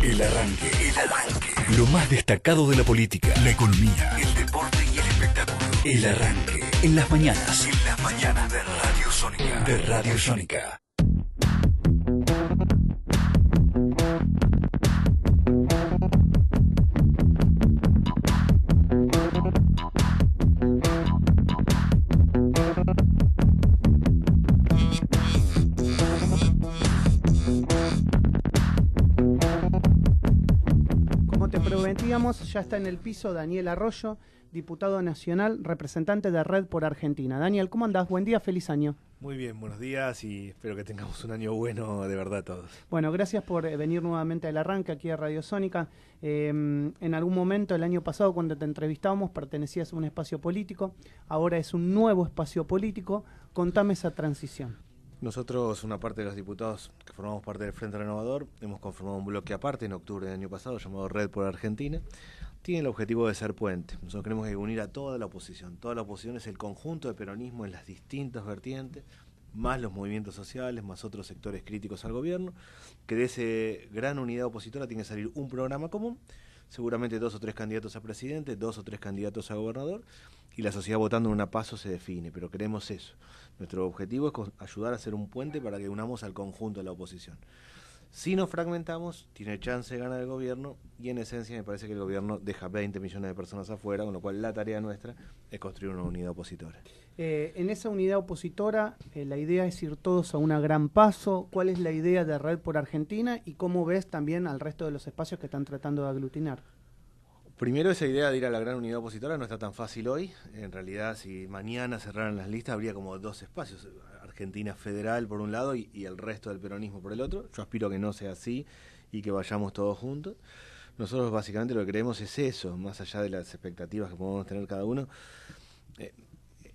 El arranque. El arranque. Lo más destacado de la política, la economía, el deporte y el espectáculo. El arranque. En las mañanas. En las mañanas de Radio Sónica. De Radio Sónica. Ya está en el piso Daniel Arroyo, diputado nacional, representante de Red por Argentina. Daniel, ¿cómo andás? Buen día, feliz año. Muy bien, buenos días y espero que tengamos un año bueno de verdad todos. Bueno, gracias por venir nuevamente al arranque aquí a Radio Sónica. En algún momento, el año pasado, cuando te entrevistábamos, pertenecías a un espacio político, ahora es un nuevo espacio político. Contame esa transición. Nosotros, una parte de los diputados que formamos parte del Frente Renovador, hemos conformado un bloque aparte en octubre del año pasado llamado Red por Argentina. Tiene el objetivo de ser puente. Nosotros queremos unir a toda la oposición. Toda la oposición es el conjunto de peronismo en las distintas vertientes, más los movimientos sociales, más otros sectores críticos al gobierno, que de esa gran unidad opositora tiene que salir un programa común, seguramente 2 o 3 candidatos a presidente, 2 o 3 candidatos a gobernador, y la sociedad votando en una PASO se define, pero queremos eso. Nuestro objetivo es ayudar a hacer un puente para que unamos al conjunto de la oposición. Si nos fragmentamos, tiene chance de ganar el gobierno, y en esencia me parece que el gobierno deja 20 millones de personas afuera, con lo cual la tarea nuestra es construir una unidad opositora. En esa unidad opositora, la idea es ir todos a una gran PASO. ¿Cuál es la idea de Red por Argentina y cómo ves también al resto de los espacios que están tratando de aglutinar? Primero, esa idea de ir a la gran unidad opositora no está tan fácil hoy. En realidad, si mañana cerraran las listas, habría como 2 espacios. Argentina Federal por un lado y el resto del peronismo por el otro. Yo aspiro a que no sea así y que vayamos todos juntos. Nosotros básicamente lo que queremos es eso, más allá de las expectativas que podemos tener cada uno.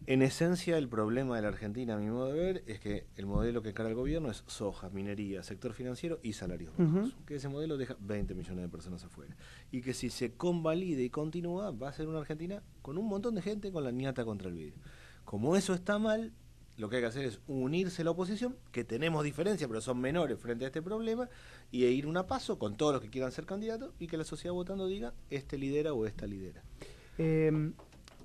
En esencia, el problema de la Argentina, a mi modo de ver, es que el modelo que encara el gobierno es soja, minería, sector financiero y salarios bajos. Que ese modelo deja 20 millones de personas afuera. Y que si se convalida y continúa, va a ser una Argentina con un montón de gente con la ñata contra el vidrio. Como eso está mal, lo que hay que hacer es unirse a la oposición, que tenemos diferencias, pero son menores frente a este problema, y ir una PASO con todos los que quieran ser candidatos, y que la sociedad votando diga, este lidera o esta lidera.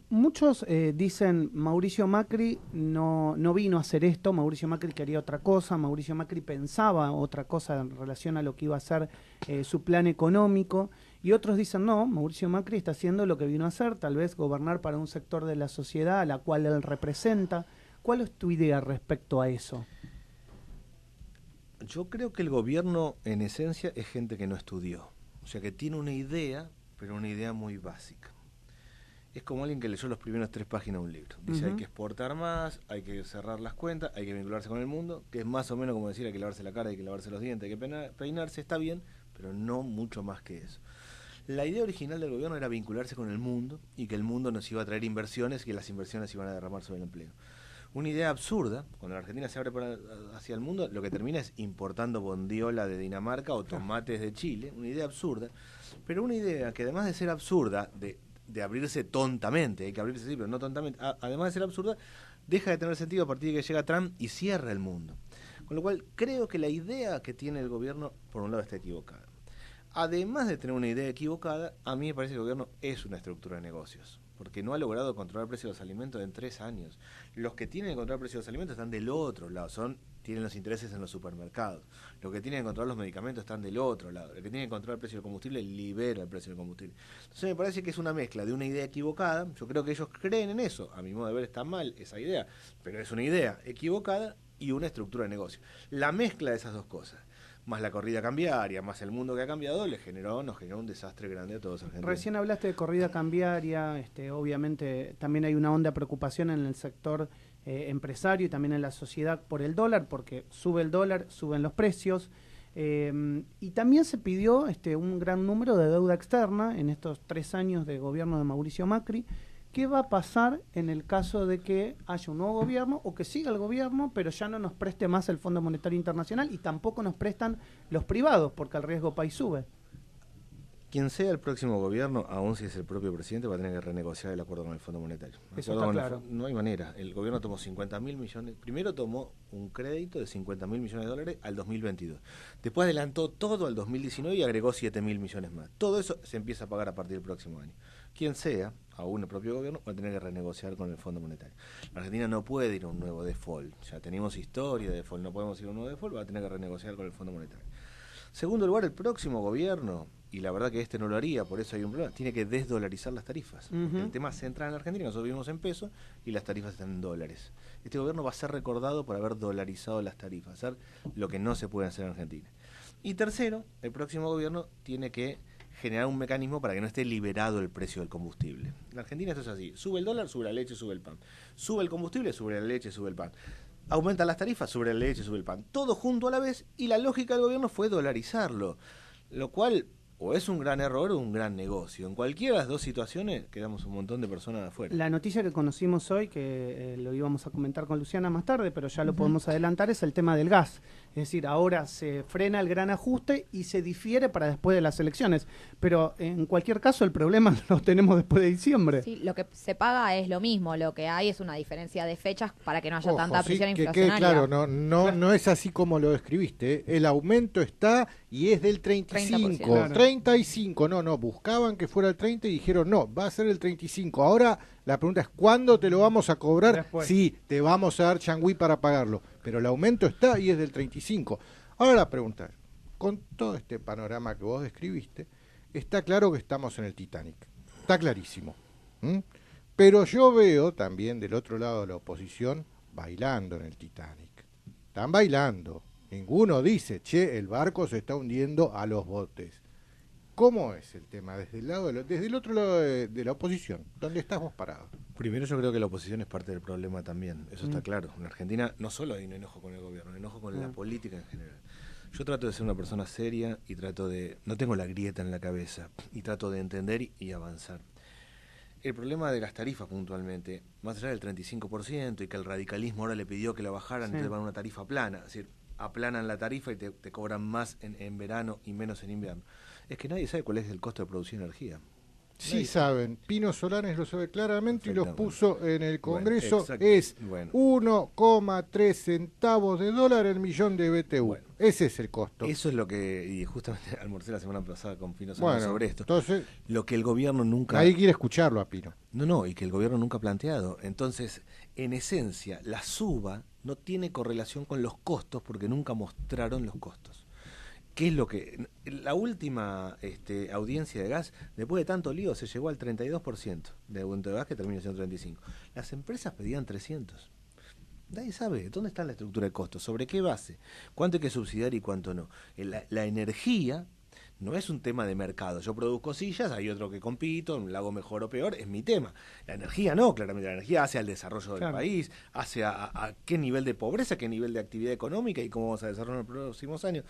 Muchos dicen, Mauricio Macri no vino a hacer esto, Mauricio Macri quería otra cosa, Mauricio Macri pensaba otra cosa en relación a lo que iba a ser su plan económico, y otros dicen, no, Mauricio Macri está haciendo lo que vino a hacer, tal vez gobernar para un sector de la sociedad a la cual él representa. ¿Cuál es tu idea respecto a eso? Yo creo que el gobierno, en esencia, es gente que no estudió. O sea, que tiene una idea, pero una idea muy básica. Es como alguien que leyó los primeros 3 páginas de un libro. Dice, hay que exportar más, hay que cerrar las cuentas, hay que vincularse con el mundo, que es más o menos como decir, hay que lavarse la cara, hay que lavarse los dientes, hay que peinarse, está bien, pero no mucho más que eso. La idea original del gobierno era vincularse con el mundo y que el mundo nos iba a traer inversiones y que las inversiones iban a derramar sobre el empleo. Una idea absurda, cuando la Argentina se abre hacia el mundo, lo que termina es importando bondiola de Dinamarca o tomates de Chile, una idea absurda, pero una idea que además de ser absurda, de abrirse tontamente, hay que abrirse sí, pero no tontamente, además de ser absurda, deja de tener sentido a partir de que llega Trump y cierra el mundo. Con lo cual, creo que la idea que tiene el gobierno, por un lado, está equivocada. Además de tener una idea equivocada, a mí me parece que el gobierno es una estructura de negocios, porque no ha logrado controlar el precio de los alimentos en 3 años. Los que tienen que controlar el precio de los alimentos están del otro lado, tienen los intereses en los supermercados. Los que tienen que controlar los medicamentos están del otro lado. Los que tienen que controlar el precio del combustible libera el precio del combustible. Entonces me parece que es una mezcla de una idea equivocada. Yo creo que ellos creen en eso. A mi modo de ver está mal esa idea, pero es una idea equivocada y una estructura de negocio. La mezcla de esas dos cosas, más la corrida cambiaria, más el mundo que ha cambiado, nos generó un desastre grande a todos los argentinos. Recién hablaste de corrida cambiaria, obviamente también hay una honda preocupación en el sector empresario y también en la sociedad por el dólar, porque sube el dólar, suben los precios, y también se pidió un gran número de deuda externa en estos 3 años de gobierno de Mauricio Macri. ¿Qué va a pasar en el caso de que haya un nuevo gobierno o que siga el gobierno, pero ya no nos preste más el Fondo Monetario Internacional y tampoco nos prestan los privados, porque el riesgo país sube? Quien sea el próximo gobierno, aun si es el propio presidente, va a tener que renegociar el acuerdo con el Fondo Monetario. Eso está claro. No hay manera. El gobierno tomó 50.000 millones. Primero tomó un crédito de 50.000 millones de dólares al 2022. Después adelantó todo al 2019 y agregó 7.000 millones más. Todo eso se empieza a pagar a partir del próximo año. Quien sea, aún el propio gobierno, va a tener que renegociar con el Fondo Monetario. La Argentina no puede ir a un nuevo default. Ya tenemos historia de default, no podemos ir a un nuevo default, va a tener que renegociar con el Fondo Monetario. Segundo lugar, el próximo gobierno, y la verdad que este no lo haría, por eso hay un problema, tiene que desdolarizar las tarifas. Porque el tema central en la Argentina, nosotros vivimos en pesos y las tarifas están en dólares. Este gobierno va a ser recordado por haber dolarizado las tarifas, hacer lo que no se puede hacer en Argentina. Y tercero, el próximo gobierno tiene que generar un mecanismo para que no esté liberado el precio del combustible. En Argentina esto es así, sube el dólar, sube la leche, sube el pan. Sube el combustible, sube la leche, sube el pan. Aumentan las tarifas, sube la leche, sube el pan. Todo junto a la vez, y la lógica del gobierno fue dolarizarlo. Lo cual o es un gran error o un gran negocio. En cualquiera de las dos situaciones quedamos un montón de personas afuera. La noticia que conocimos hoy, que lo íbamos a comentar con Luciana más tarde, pero ya lo podemos adelantar, es el tema del gas. Es decir, ahora se frena el gran ajuste y se difiere para después de las elecciones. Pero en cualquier caso el problema lo tenemos después de diciembre. Sí, lo que se paga es lo mismo, lo que hay es una diferencia de fechas para que no haya tanta presión inflacionaria. Claro, no es así como lo describiste, ¿eh? El aumento está y es del 35, Claro. 35, no, buscaban que fuera el 30 y dijeron no, va a ser el 35. Ahora la pregunta es ¿cuándo te lo vamos a cobrar? Después. Sí, te vamos a dar changüí para pagarlo, pero el aumento está y es del 35. Ahora la pregunta es, con todo este panorama que vos describiste, está claro que estamos en el Titanic, está clarísimo. Pero yo veo también del otro lado de la oposición bailando en el Titanic. Están bailando. Ninguno dice, che, el barco se está hundiendo a los botes. ¿Cómo es el tema desde el otro lado de la oposición? ¿Dónde estamos parados? Primero yo creo que la oposición es parte del problema también, eso está claro. En Argentina no solo hay un enojo con el gobierno, hay un enojo con la política en general. Yo trato de ser una persona seria y no tengo la grieta en la cabeza, y trato de entender y avanzar. El problema de las tarifas puntualmente, más allá del 35% y que el radicalismo ahora le pidió que la bajaran, entonces van a una tarifa plana, es decir, aplanan la tarifa y te cobran más en verano y menos en invierno. Es que nadie sabe cuál es el costo de producir energía. Sí saben, Pino Solanes lo sabe claramente y los puso en el Congreso, bueno, es 1,3 centavos de dólar el millón de BTU. Bueno, ese es el costo. Eso es lo que, y justamente almorcé la semana pasada con Pino Solanes sobre esto. Entonces, lo que el gobierno nunca... Ahí quiere escucharlo a Pino. Y que el gobierno nunca ha planteado. Entonces, en esencia, la suba no tiene correlación con los costos porque nunca mostraron los costos. ¿Qué es lo que...? La última audiencia de gas, después de tanto lío, se llegó al 32% de aumento de gas, que terminó siendo 35%. Las empresas pedían 300%. Nadie sabe dónde está la estructura de costos, sobre qué base, cuánto hay que subsidiar y cuánto no. La energía no es un tema de mercado. Yo produzco sillas, hay otro que compito, la hago mejor o peor, es mi tema. La energía no, claramente la energía hace al desarrollo del país, hace a qué nivel de pobreza, qué nivel de actividad económica y cómo vamos a desarrollar en los próximos años.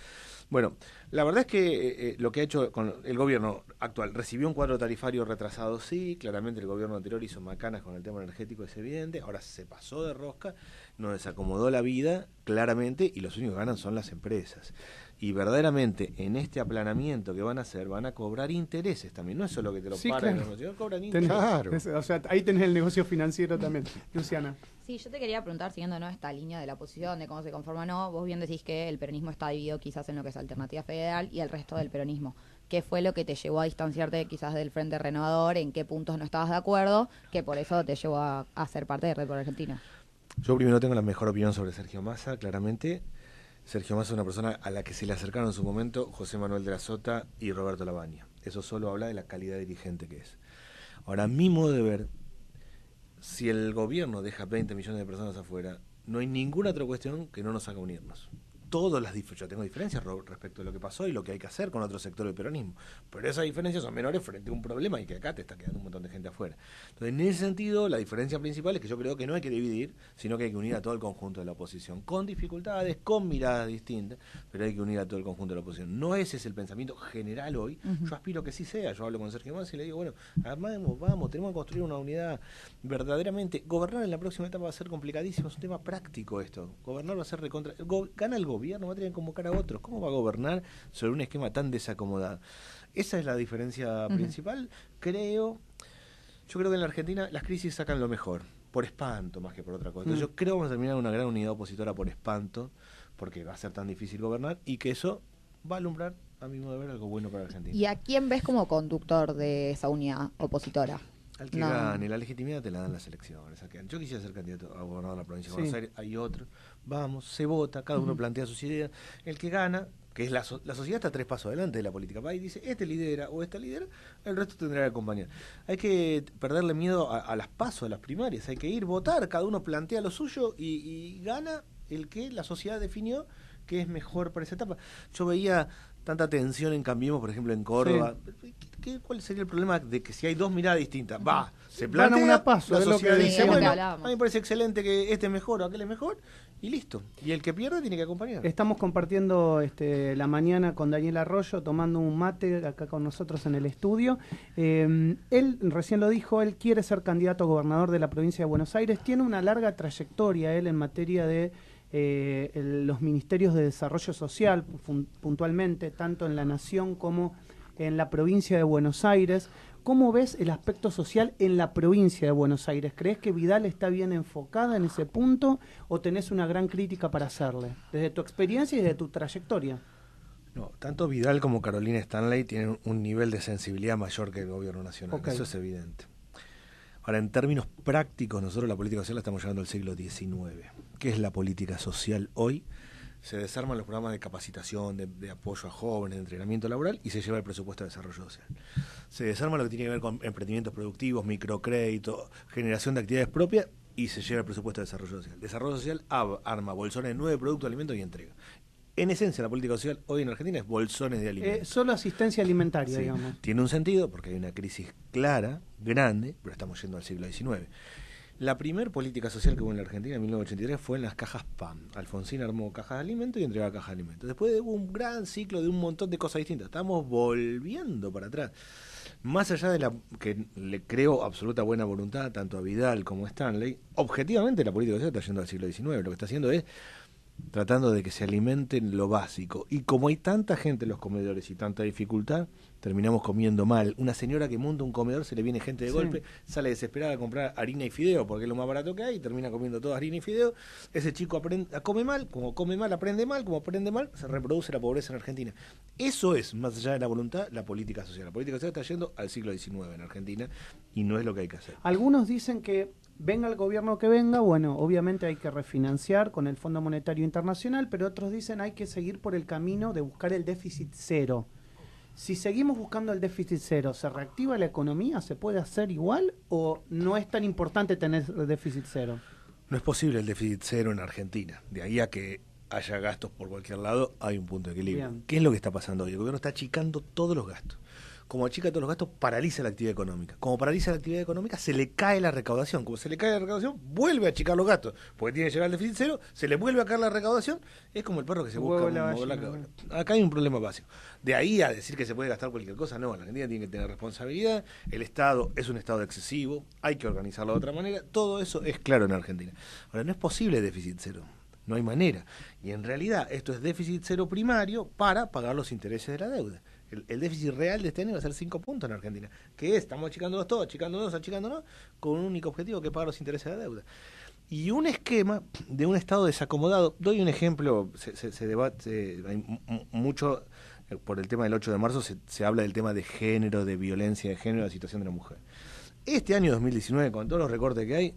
Bueno, la verdad es que lo que ha hecho con el gobierno actual, recibió un cuadro tarifario retrasado, sí, claramente el gobierno anterior hizo macanas con el tema energético, es evidente, ahora se pasó de rosca, nos desacomodó la vida, claramente, y los únicos que ganan son las empresas. Y verdaderamente en este aplanamiento que van a hacer, van a cobrar intereses también. No es solo que te lo paran, claro. Cobran intereses. Claro. O sea, ahí tenés el negocio financiero también. Luciana. Sí, yo te quería preguntar, siguiendo esta línea de la oposición, de cómo se conforma o no, vos bien decís que el peronismo está dividido quizás en lo que es Alternativa Federal y el resto del peronismo. ¿Qué fue lo que te llevó a distanciarte quizás del Frente Renovador? ¿En qué puntos no estabas de acuerdo? Que por eso te llevó a ser parte de Red por Argentina. Yo primero tengo la mejor opinión sobre Sergio Massa, claramente. Sergio Massa es una persona a la que se le acercaron en su momento José Manuel de la Sota y Roberto Lavagna. Eso solo habla de la calidad dirigente que es. Ahora, a mi modo de ver, si el gobierno deja 20 millones de personas afuera, no hay ninguna otra cuestión que no nos haga unirnos. Yo tengo diferencias respecto a lo que pasó y lo que hay que hacer con otro sector del peronismo, pero esas diferencias son menores frente a un problema y que acá te está quedando un montón de gente afuera. Entonces, en ese sentido, la diferencia principal es que yo creo que no hay que dividir, sino que hay que unir a todo el conjunto de la oposición, con dificultades, con miradas distintas, pero hay que unir a todo el conjunto de la oposición. No ese es el pensamiento general hoy. Yo aspiro que sí sea. Yo hablo con Sergio Massa y le digo, bueno, vamos, tenemos que construir una unidad verdaderamente. Gobernar en la próxima etapa va a ser complicadísimo, es un tema práctico esto. Gobernar va a ser gana el gobierno. gobierno, va a tener que convocar a otros. ¿Cómo va a gobernar sobre un esquema tan desacomodado? Esa es la diferencia principal, creo. Yo creo que en la Argentina las crisis sacan lo mejor, por espanto más que por otra cosa. Entonces, yo creo que vamos a terminar una gran unidad opositora por espanto, porque va a ser tan difícil gobernar, y que eso va a alumbrar, a mi modo de ver, algo bueno para la Argentina. ¿Y a quién ves como conductor de esa unidad opositora? Al que gane, la legitimidad te la dan las elecciones. Yo quisiera ser candidato a gobernador de la provincia de Buenos Aires, hay otro, vamos, se vota, cada uno plantea sus ideas, el que gana, que es la sociedad, está 3 pasos adelante de la política, va y dice, este lidera o esta lidera, el resto tendrá que acompañar. Hay que perderle miedo a las pasos, a las primarias, hay que ir, votar, cada uno plantea lo suyo y gana el que la sociedad definió que es mejor para esa etapa. Yo veía tanta tensión en Cambiemos, por ejemplo, en Córdoba. Sí. ¿Cuál sería el problema de que si hay dos miradas distintas? Se plantea una paso, la sociedad dice, bueno, a mí me parece excelente que este es mejor o aquel es mejor, y listo. Y el que pierde tiene que acompañar. Estamos compartiendo la mañana con Daniel Arroyo, tomando un mate acá con nosotros en el estudio. Él, recién lo dijo, él quiere ser candidato a gobernador de la provincia de Buenos Aires. Tiene una larga trayectoria él en materia de los ministerios de desarrollo social, puntualmente, tanto en la Nación como en la provincia de Buenos Aires. ¿Cómo ves el aspecto social en la provincia de Buenos Aires? ¿Crees que Vidal está bien enfocada en ese punto o tenés una gran crítica para hacerle? Desde tu experiencia y desde tu trayectoria. No, tanto Vidal como Carolina Stanley tienen un nivel de sensibilidad mayor que el gobierno nacional, eso es evidente. Ahora, en términos prácticos, nosotros la política social la estamos llevando al siglo XIX. ¿Qué es la política social hoy? Se desarman los programas de capacitación, de apoyo a jóvenes, de entrenamiento laboral, y se lleva el presupuesto de desarrollo social. Se desarma lo que tiene que ver con emprendimientos productivos, microcrédito, generación de actividades propias, y se lleva el presupuesto de desarrollo social. Desarrollo social arma bolsones de 9 productos de alimentos y entrega. En esencia, la política social hoy en Argentina es bolsones de alimentos. Solo asistencia alimentaria, sí, digamos. Tiene un sentido porque hay una crisis clara, grande, pero estamos yendo al siglo XIX. La primer política social que hubo en la Argentina en 1983 fue en las cajas PAM. Alfonsín armó cajas de alimentos y entregaba cajas de alimentos. Después hubo un gran ciclo de un montón de cosas distintas. Estamos volviendo para atrás. Más allá de la que le creo absoluta buena voluntad tanto a Vidal como a Stanley, objetivamente la política social está yendo al siglo XIX. Lo que está haciendo es tratando de que se alimenten lo básico. Y como hay tanta gente en los comedores y tanta dificultad, terminamos comiendo mal. Una señora que monta un comedor, se le viene gente de golpe, sale desesperada a comprar harina y fideo porque es lo más barato que hay, y termina comiendo toda harina y fideo. Ese chico come mal, como come mal, aprende mal, como aprende mal, se reproduce la pobreza en Argentina. Eso es, más allá de la voluntad, la política social. La política social está yendo al siglo XIX en Argentina y no es lo que hay que hacer. Algunos dicen que venga el gobierno que venga, bueno, obviamente hay que refinanciar con el Fondo Monetario Internacional, pero otros dicen hay que seguir por el camino de buscar el déficit cero. Si seguimos buscando el déficit cero, ¿se reactiva la economía? ¿Se puede hacer igual o no es tan importante tener el déficit cero? No es posible el déficit cero en Argentina. De ahí a que haya gastos por cualquier lado, hay un punto de equilibrio. Bien. ¿Qué es lo que está pasando hoy? El gobierno está achicando todos los gastos. Como achica todos los gastos, paraliza la actividad económica. Como paraliza la actividad económica, se le cae la recaudación. Como se le cae la recaudación, vuelve a achicar los gastos. Porque tiene que llegar al déficit cero, se le vuelve a caer la recaudación. Es como el perro que se busca un modo. Acá hay un problema básico. De ahí a decir que se puede gastar cualquier cosa, no. La Argentina tiene que tener responsabilidad. El Estado es un Estado excesivo. Hay que organizarlo de otra manera. Todo eso es claro en Argentina. Ahora, no es posible déficit cero. No hay manera. Y en realidad, esto es déficit cero primario para pagar los intereses de la deuda. El déficit real de este año va a ser 5 puntos en Argentina. ¿Qué es? Estamos achicándonos todos, achicándonos, con un único objetivo, que pagar los intereses de la deuda. Y un esquema de un Estado desacomodado. Doy un ejemplo, se debate, hay mucho, por el tema del 8 de marzo, se habla del tema de género, de violencia de género, de la situación de la mujer. Este año 2019, con todos los recortes que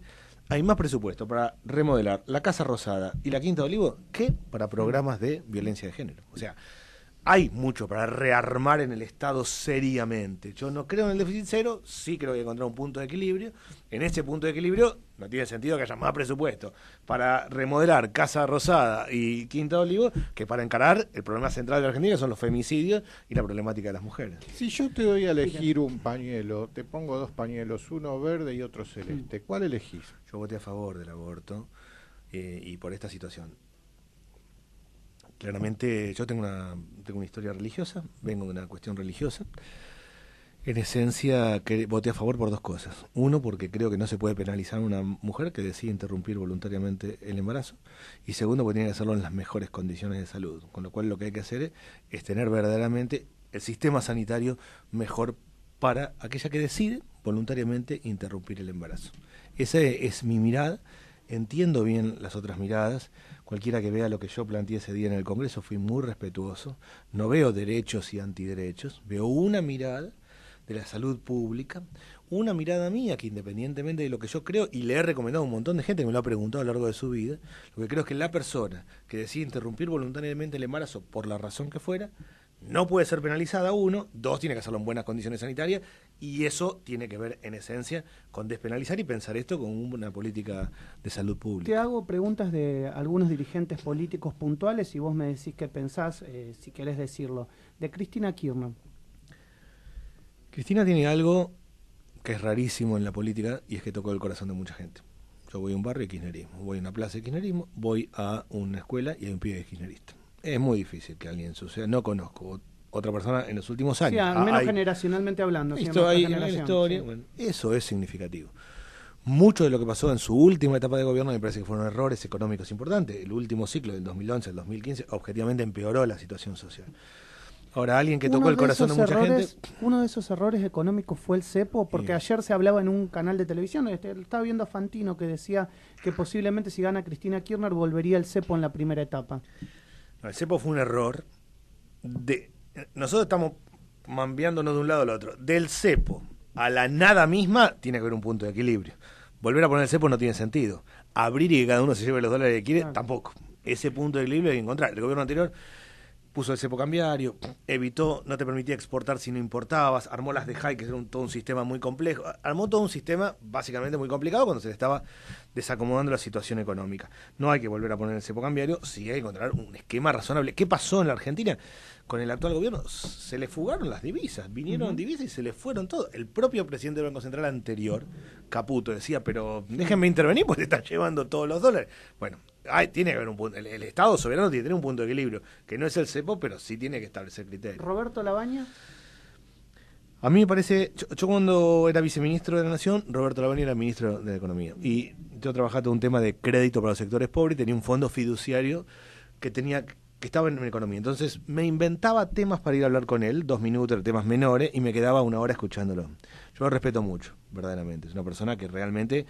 hay más presupuesto para remodelar la Casa Rosada y la Quinta de Olivo que para programas de violencia de género. O sea, hay mucho para rearmar en el Estado seriamente. Yo no creo en el déficit cero, sí creo que hay que encontrar un punto de equilibrio. En ese punto de equilibrio no tiene sentido que haya más presupuesto para remodelar Casa Rosada y Quinta de Olivo que para encarar el problema central de Argentina, que son los femicidios y la problemática de las mujeres. Si yo te doy a elegir un pañuelo, te pongo 2 pañuelos, uno verde y otro celeste, ¿cuál elegís? Yo voté a favor del aborto y por esta situación. Claramente yo tengo una historia religiosa, vengo de una cuestión religiosa. En esencia, que voté a favor por dos cosas. Uno, porque creo que no se puede penalizar a una mujer que decide interrumpir voluntariamente el embarazo. Y segundo, porque tiene que hacerlo en las mejores condiciones de salud. Con lo cual lo que hay que hacer es tener verdaderamente el sistema sanitario mejor para aquella que decide voluntariamente interrumpir el embarazo. Esa es mi mirada. Entiendo bien las otras miradas. Cualquiera que vea lo que yo planteé ese día en el Congreso, fui muy respetuoso. No veo derechos y antiderechos. Veo una mirada de la salud pública, una mirada mía que independientemente de lo que yo creo, y le he recomendado a un montón de gente que me lo ha preguntado a lo largo de su vida, lo que creo es que la persona que decide interrumpir voluntariamente el embarazo por la razón que fuera, no puede ser penalizada, uno, dos, tiene que hacerlo en buenas condiciones sanitarias, y eso tiene que ver en esencia con despenalizar y pensar esto como una política de salud pública. Te hago preguntas de algunos dirigentes políticos puntuales y vos me decís qué pensás, si querés decirlo. De Cristina Kirchner. Cristina tiene algo que es rarísimo en la política y es que tocó el corazón de mucha gente. Yo voy a un barrio de kirchnerismo, voy a una plaza de kirchnerismo, voy a una escuela y hay un pibe de kirchnerista. Es muy difícil que alguien suceda. No conozco otra persona en los últimos años. Sí, al menos generacionalmente hablando. Esto hay en la historia. Sí. Bueno, eso es significativo. Mucho de lo que pasó en su última etapa de gobierno me parece que fueron errores económicos importantes. El último ciclo, del 2011 al 2015, objetivamente empeoró la situación social. Ahora, alguien que tocó el corazón de mucha gente... Uno de esos errores económicos fue el cepo, porque ayer se hablaba en un canal de televisión, estaba viendo a Fantino que decía que posiblemente si gana Cristina Kirchner volvería el cepo en la primera etapa. No, el cepo fue un error. Nosotros estamos mambiándonos de un lado al otro. Del cepo a la nada misma tiene que haber un punto de equilibrio. Volver a poner el cepo no tiene sentido. Abrir y que cada uno se lleve los dólares que quiere, tampoco. Ese punto de equilibrio hay que encontrar. El gobierno anterior puso el cepo cambiario, evitó, no te permitía exportar si no importabas, armó las de High, que era todo un sistema muy complejo, armó todo un sistema básicamente muy complicado cuando se le estaba desacomodando la situación económica. No hay que volver a poner el cepo cambiario, sí hay que encontrar un esquema razonable. ¿Qué pasó en la Argentina? Con el actual gobierno se le fugaron las divisas, vinieron divisas y se le fueron todo. El propio presidente del Banco Central anterior, Caputo, decía, pero déjenme intervenir porque te están llevando todos los dólares. Bueno, tiene que haber un punto, el Estado soberano tiene que tener un punto de equilibrio, que no es el cepo, pero sí tiene que establecer criterios. ¿Roberto Labaña? A mí me parece, yo cuando era viceministro de la Nación, Roberto Labaña era ministro de Economía, y yo trabajaba todo un tema de crédito para los sectores pobres, y tenía un fondo fiduciario que estaba en economía. Entonces me inventaba temas para ir a hablar con él, 2 minutos de temas menores, y me quedaba 1 hora escuchándolo. Yo lo respeto mucho, verdaderamente. Es una persona que realmente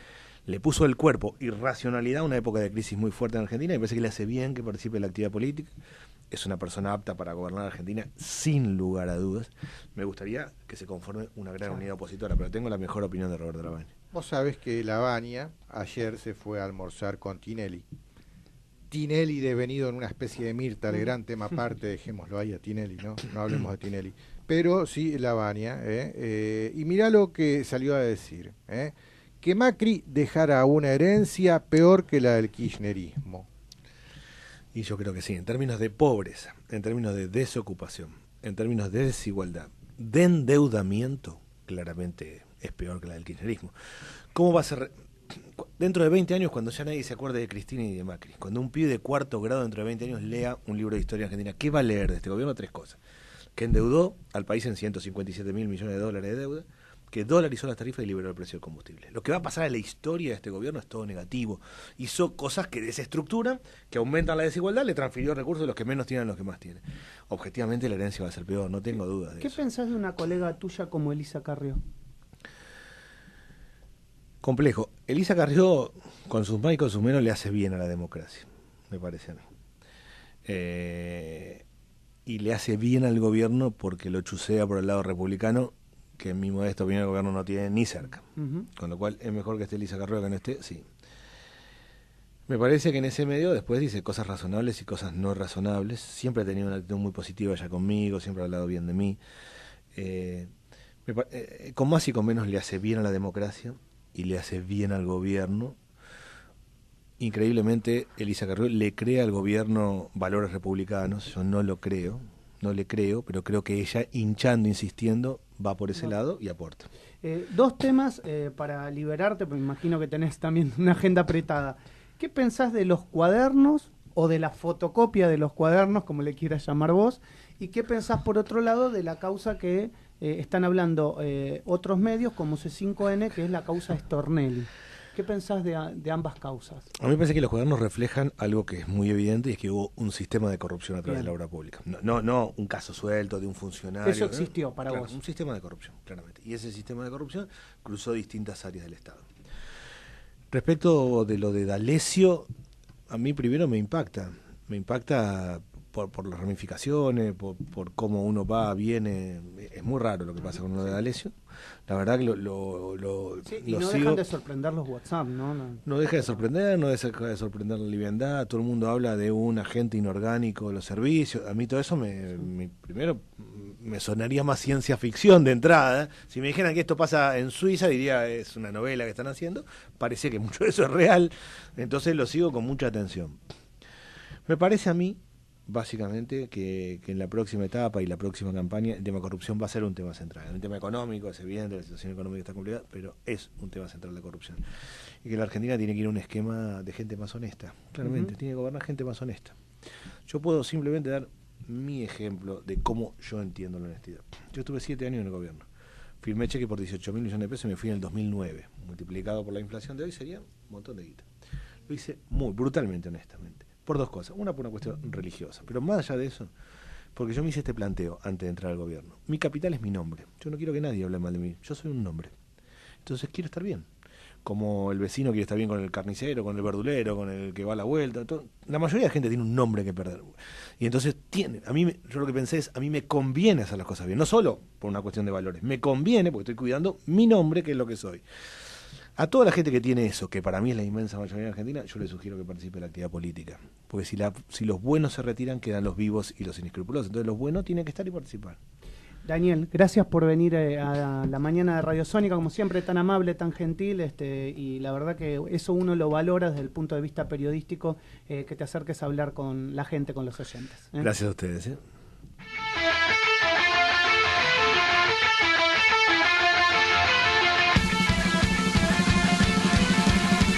le puso el cuerpo y racionalidad a una época de crisis muy fuerte en Argentina, y me parece que le hace bien que participe en la actividad política. Es una persona apta para gobernar Argentina, sin lugar a dudas. Me gustaría que se conforme una gran unidad opositora, pero tengo la mejor opinión de Roberto Labaña. Vos sabés que Labaña ayer se fue a almorzar con Tinelli. Tinelli devenido en una especie de Mirta Legrand, tema aparte, dejémoslo ahí a Tinelli, no hablemos de Tinelli. Pero sí, Labaña, y mirá lo que salió a decir, que Macri dejara una herencia peor que la del kirchnerismo. Y yo creo que sí, en términos de pobreza, en términos de desocupación, en términos de desigualdad, de endeudamiento, claramente es peor que la del kirchnerismo. ¿Cómo va a ser? Dentro de 20 años, cuando ya nadie se acuerde de Cristina y de Macri, cuando un pibe de 4º grado dentro de 20 años lea un libro de historia argentina, ¿qué va a leer de este gobierno? 3 cosas. Que endeudó al país en 157.000 millones de dólares de deuda, que dolarizó las tarifas y liberó el precio del combustible. Lo que va a pasar en la historia de este gobierno es todo negativo. Hizo cosas que desestructuran, que aumentan la desigualdad, le transfirió recursos de los que menos tienen a los que más tienen. Objetivamente la herencia va a ser peor, no tengo dudas de eso. ¿Qué pensás de una colega tuya como Elisa Carrió? Complejo. Elisa Carrió, con sus más y con sus menos, le hace bien a la democracia, me parece a mí. Y le hace bien al gobierno porque lo chusea por el lado republicano, que en mi modesta opinión el gobierno no tiene ni cerca. Con lo cual es mejor que esté Elisa Carrió que no esté, sí. Me parece que en ese medio después dice cosas razonables y cosas no razonables. Siempre ha tenido una actitud muy positiva ella conmigo, siempre ha hablado bien de mí. Con más y con menos le hace bien a la democracia y le hace bien al gobierno. Increíblemente, Elisa Carrió le cree al gobierno valores republicanos. Yo no lo creo, no le creo, pero creo que ella, hinchando, insistiendo, va por ese lado y aporta. 2 temas para liberarte, porque me imagino que tenés también una agenda apretada. ¿Qué pensás de los cuadernos o de la fotocopia de los cuadernos, como le quieras llamar vos, ¿Y qué pensás, por otro lado, de la causa que están hablando otros medios como C5N, que es la causa Stornelli? ¿Qué pensás de ambas causas? A mí me parece que los gobiernos reflejan algo que es muy evidente, y es que hubo un sistema de corrupción a través de la obra pública. No un caso suelto de un funcionario. Eso existió para vos. Un sistema de corrupción, claramente. Y ese sistema de corrupción cruzó distintas áreas del Estado. Respecto de lo de D'Alessio, a mí primero me impacta por las ramificaciones, por cómo uno va, viene. Es muy raro lo que pasa con lo de D'Alessio. La verdad que Y no dejan de sorprender los WhatsApp, ¿no? No deja de sorprender, no deja de sorprender la liviandad. Todo el mundo habla de un agente inorgánico de los servicios. A mí todo eso primero me sonaría más ciencia ficción de entrada. Si me dijeran que esto pasa en Suiza, diría es una novela que están haciendo. Parecía que mucho de eso es real. Entonces lo sigo con mucha atención. Me parece a mí, básicamente, que en la próxima etapa y la próxima campaña el tema corrupción va a ser un tema central. Un tema económico, es evidente, la situación económica está complicada, pero es un tema central de corrupción. Y que la Argentina tiene que ir a un esquema de gente más honesta, claramente, tiene que gobernar gente más honesta. Yo puedo simplemente dar mi ejemplo de cómo yo entiendo la honestidad. Yo estuve 7 años en el gobierno. Firmé cheque por 18.000 millones de pesos y me fui en el 2009. Multiplicado por la inflación de hoy sería un montón de guita. Lo hice muy brutalmente, honestamente. Por dos cosas. Una, por una cuestión religiosa. Pero más allá de eso, porque yo me hice este planteo antes de entrar al gobierno. Mi capital es mi nombre. Yo no quiero que nadie hable mal de mí. Yo soy un nombre. Entonces quiero estar bien. Como el vecino quiere estar bien con el carnicero, con el verdulero, con el que va a la vuelta. La mayoría de la gente tiene un nombre que perder. Y entonces yo lo que pensé es, a mí me conviene hacer las cosas bien. No solo por una cuestión de valores. Me conviene porque estoy cuidando mi nombre, que es lo que soy. A toda la gente que tiene eso, que para mí es la inmensa mayoría de Argentina, yo les sugiero que participe en la actividad política. Porque si los buenos se retiran, quedan los vivos y los inescrupulosos. Entonces los buenos tienen que estar y participar. Daniel, gracias por venir a la mañana de Radio Sónica, como siempre, tan amable, tan gentil, y la verdad que eso uno lo valora desde el punto de vista periodístico, que te acerques a hablar con la gente, con los oyentes. Gracias a ustedes.